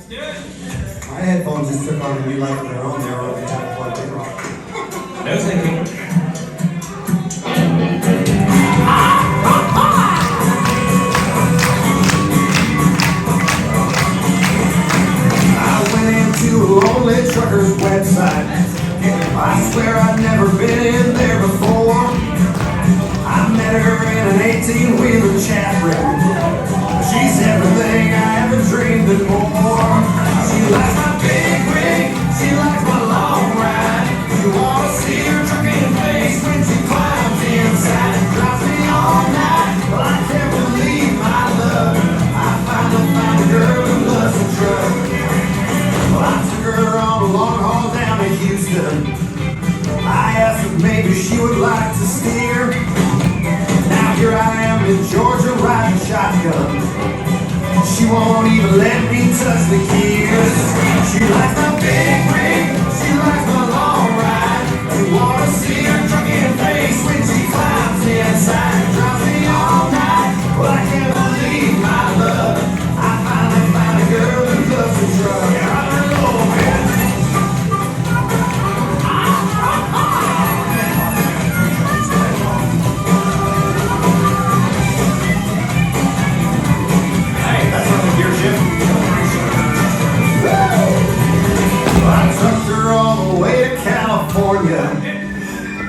do it. My headphones just took on a new life of their own. They were already kind of plugged in. No thinking. I went into a lonely trucker's website. I swear I'd never been in there before. I met her in an 18-wheeler chat room. She's everything I ever dreamed and more. She likes my big rig, she likes my long ride. You wanna see her trucking face when she climbs inside and drives me all night. Well, I can't believe my luck. I finally found a girl who loves a truck. Well, I took her on a long haul down to Houston. I asked if maybe she would like to steer. Now here I am in Georgia riding shotgun. She won't even let me touch the gears. She likes my big rig, she likes my long ride. You wanna see her trucking face when she climbs inside and drives me all night. Well, I can't believe my luck. I finally found a girl who loves a truck. Yeah, I know, man.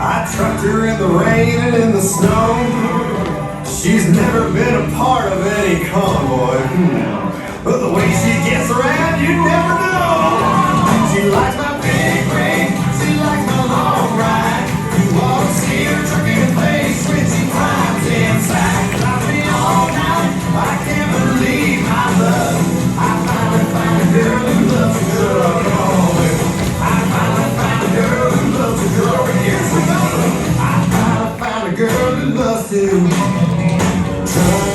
I trucked her in the rain and in the snow. She's never been a part of any convoy, but the way she gets around, you never know. She likes my big rig, she likes my long ride. You wanna see her trucking face when she climbs inside. Drives me all night, I can't believe my luck. I finally found a girl who loves a truck. I finally found a girl who loves a truck. Here's the number. I finally found a girl who loves to truck.